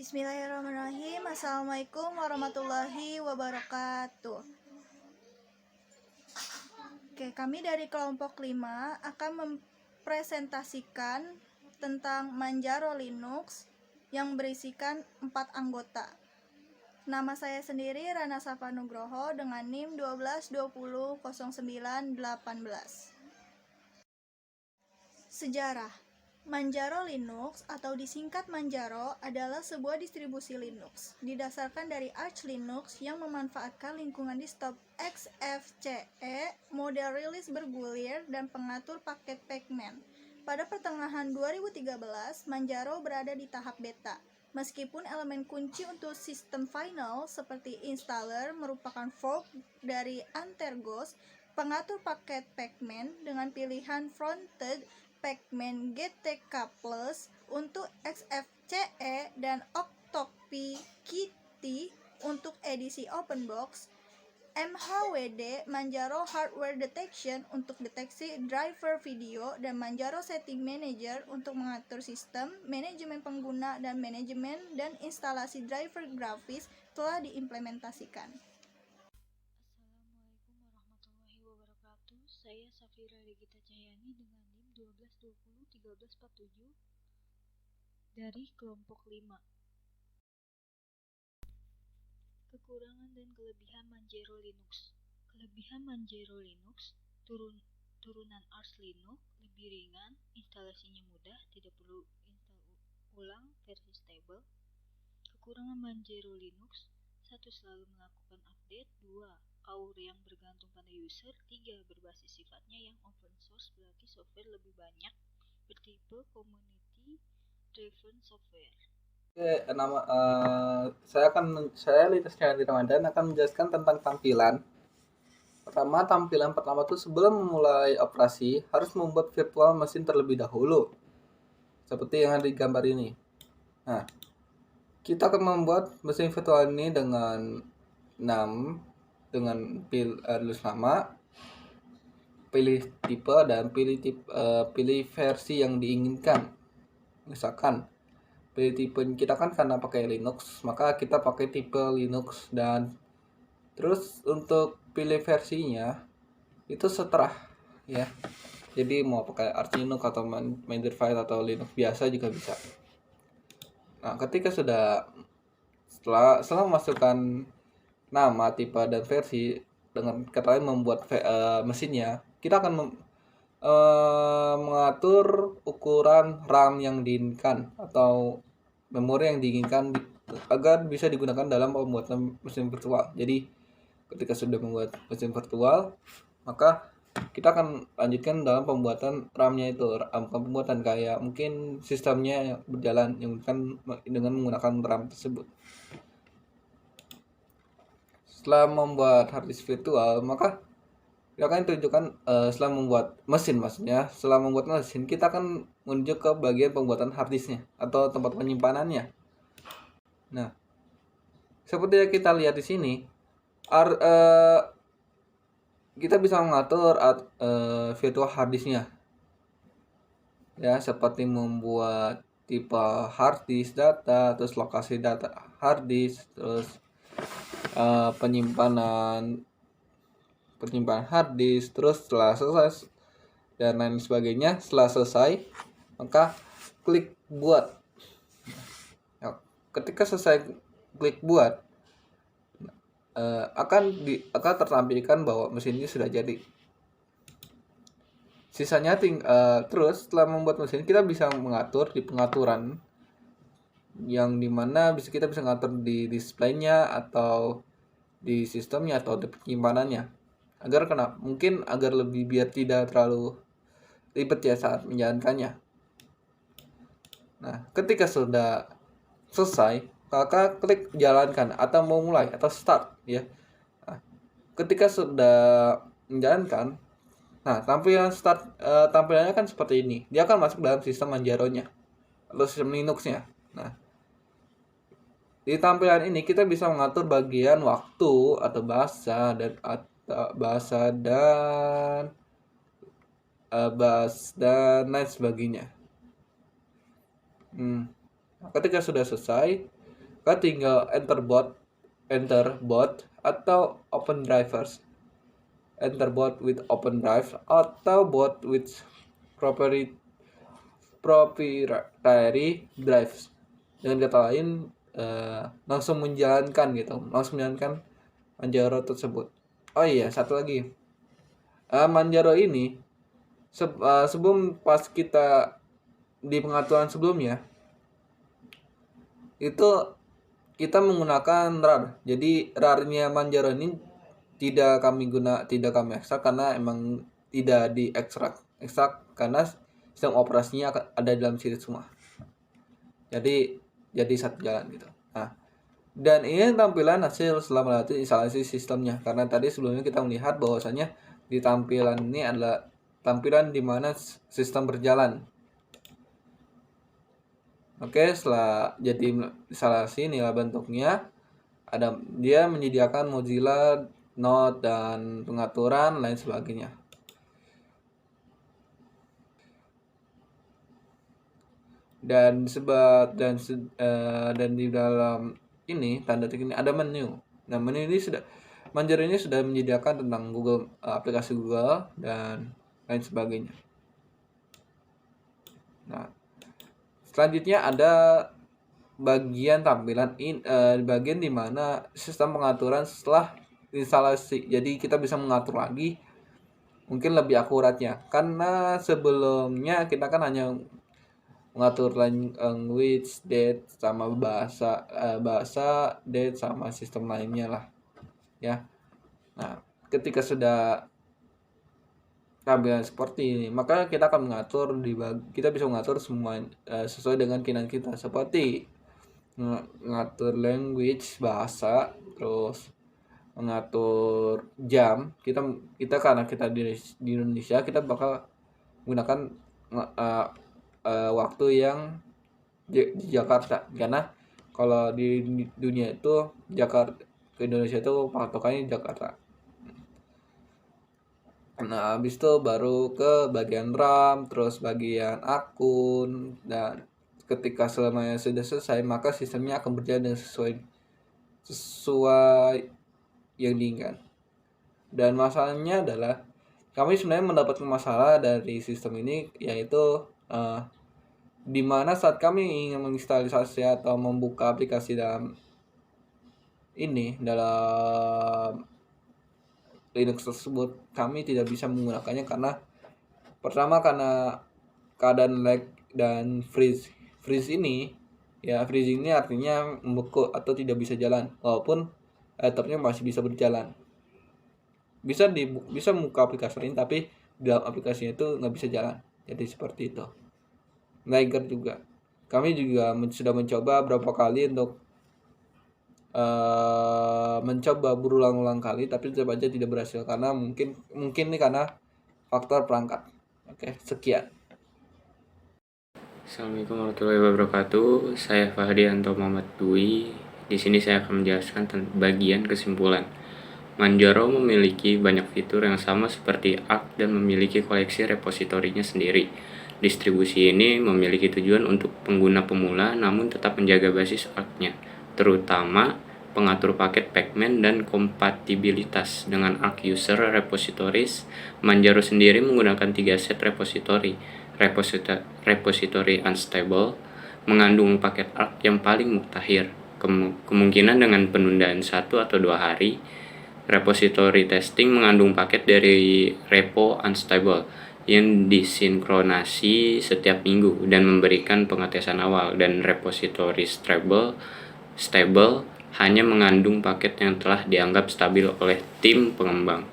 Bismillahirrahmanirrahim. Assalamualaikum warahmatullahi wabarakatuh. Kami dari kelompok 5 akan mempresentasikan tentang Manjaro Linux yang berisikan 4 anggota. Nama saya sendiri Rana Safa Nugroho dengan NIM 12200918. Sejarah. Manjaro Linux atau disingkat Manjaro adalah sebuah distribusi Linux didasarkan dari Arch Linux yang memanfaatkan lingkungan desktop XFCE, model rilis bergulir, dan pengatur paket pacman. Pada pertengahan 2013, Manjaro berada di tahap beta. Meskipun elemen kunci untuk sistem final seperti installer merupakan fork dari Antergos, pengatur paket pacman dengan pilihan fronted Pacman GTK Plus untuk XFCE dan Octopi Kitty untuk edisi open box, MHWD Manjaro Hardware Detection untuk deteksi driver video, dan Manjaro Setting Manager untuk mengatur sistem, manajemen pengguna, dan manajemen dan instalasi driver grafis telah diimplementasikan. Assalamualaikum warahmatullahi wabarakatuh. Saya Safira Regita Cahyani dengan NIM 12201347 dari kelompok 5. Kekurangan dan kelebihan Manjaro Linux. Kelebihan Manjaro Linux, turunan Arch Linux, lebih ringan, instalasinya mudah, tidak perlu install ulang, versi stable. Kekurangan Manjaro Linux: 1. Selalu melakukan update. 2. Core yang bergantung pada user. 3. Berbasis sifatnya yang open source, berarti software lebih banyak, bertipe community driven software. Saya Linus Cahyani Ramadan akan menjelaskan tentang tampilan. Tampilan pertama itu sebelum memulai operasi harus membuat virtual mesin terlebih dahulu, seperti yang ada di gambar ini. Nah, kita akan membuat mesin virtual ini dengan tulis nama, pilih tipe, dan pilih versi yang diinginkan. Misalkan pilih tipe kita kan karena pakai Linux, maka kita pakai tipe Linux, dan terus untuk pilih versinya itu seterah ya. Jadi mau pakai Arch Linux atau Manjaro atau Linux biasa juga bisa. Nah, ketika setelah memasukkan nama, tipe, dan versi dengan kata lain membuat mesinnya, kita akan mengatur ukuran RAM yang diinginkan atau memori yang diinginkan agar bisa digunakan dalam pembuatan mesin virtual. Jadi ketika sudah membuat mesin virtual, maka kita akan lanjutkan dalam pembuatan RAM-nya itu. Pembuatan kayak mungkin sistemnya berjalan dengan menggunakan RAM tersebut. Setelah membuat harddisk virtual, maka kita akan tunjukkan setelah membuat mesin, kita akan menuju ke bagian pembuatan harddisknya atau tempat penyimpanannya. Nah, seperti yang kita lihat di sini, kita bisa mengatur virtual harddisknya, ya, seperti membuat tipe harddisk data, terus lokasi data harddisk, terus penyimpanan harddisk, terus setelah selesai dan lain sebagainya. Setelah selesai, maka klik buat. Nah, ketika selesai klik buat, akan tertampilkan bahwa mesin ini sudah jadi. Sisanya terus setelah membuat mesin, kita bisa mengatur di pengaturan, yang dimana kita bisa mengatur di displaynya atau di sistemnya atau di penyimpanannya, agar lebih biar tidak terlalu ribet ya saat menjalankannya. Nah, ketika sudah selesai, maka klik jalankan atau memulai atau start ya. Nah, ketika sudah menjalankan, nah tampilannya kan seperti ini. Dia akan masuk dalam sistem Manjaro-nya atau sistem Linux-nya. Nah, di tampilan ini kita bisa mengatur bagian waktu atau bahasa dan lain sebagainya. Ketika sudah selesai, Kau tinggal enter bot atau open drivers. Enter bot with open drive atau bot with proprietary drives. Dengan kata lain, langsung menjalankan Manjaro tersebut. Oh iya, satu lagi. Manjaro ini sebelum pas kita di pengaturan sebelumnya itu kita menggunakan RAR. Jadi RAR-nya Manjaro ini tidak kami ekstrak karena emang tidak diekstrak karena sistem operasinya ada dalam sini semua. Jadi satu jalan gitu. Nah, dan ini tampilan hasil setelah melalui instalasi sistemnya. Karena tadi sebelumnya kita melihat bahwasanya di tampilan ini adalah tampilan di mana sistem berjalan. Oke, setelah jadi instalasi inilah bentuknya. Dia menyediakan Mozilla, Node, dan pengaturan lain sebagainya. Dan di dalam ini tanda titik ini ada menu. Nah, menu ini Manjaro ini sudah menyediakan tentang Google, aplikasi Google dan lain sebagainya. Nah, selanjutnya ada bagian tampilan bagian di mana sistem pengaturan setelah instalasi. Jadi kita bisa mengatur lagi mungkin lebih akuratnya. Karena sebelumnya kita kan hanya mengatur language, date sama bahasa date sama sistem lainnya lah. Ya. Nah, ketika sudah tampilan seperti ini, maka kita akan mengatur kita bisa mengatur semua sesuai dengan keinginan kita, seperti mengatur language bahasa, terus mengatur jam. Kita karena kita di Indonesia, kita bakal menggunakan waktu yang di Jakarta, karena kalau di dunia itu Jakarta ke Indonesia itu patokannya Jakarta. Nah, habis itu baru ke bagian RAM, terus bagian akun, dan ketika selamanya sudah selesai, maka sistemnya akan berjalan dengan sesuai yang diinginkan. Dan masalahnya adalah kami sebenarnya mendapatkan masalah dari sistem ini, yaitu di mana saat kami ingin menginstalasi atau membuka aplikasi dalam Linux tersebut, kami tidak bisa menggunakannya karena pertama karena keadaan lag dan freezing ini artinya membeku atau tidak bisa jalan, walaupun laptopnya masih bisa berjalan. Bisa membuka aplikasi lain, tapi dalam aplikasinya itu nggak bisa jalan. Jadi seperti itu. Lagger juga. Kami juga sudah mencoba beberapa kali untuk mencoba berulang-ulang kali, tapi tetap aja tidak berhasil karena mungkin ini karena faktor perangkat. Oke, sekian. Assalamualaikum warahmatullahi wabarakatuh. Saya Fahdianto Muhammad Dwi. Di sini saya akan menjelaskan tentang bagian kesimpulan. Manjaro memiliki banyak fitur yang sama seperti Arch dan memiliki koleksi repositorinya sendiri. Distribusi ini memiliki tujuan untuk pengguna pemula namun tetap menjaga basis Arch-nya, terutama pengatur paket pacman dan kompatibilitas dengan Arch User Repositories. Manjaro sendiri menggunakan 3 set repository. Repository unstable mengandung paket Arch yang paling mutakhir, kemungkinan dengan penundaan 1 atau 2 hari. Repository testing mengandung paket dari repo unstable yang disinkronasi setiap minggu dan memberikan pengetesan awal, dan repository stable hanya mengandung paket yang telah dianggap stabil oleh tim pengembang.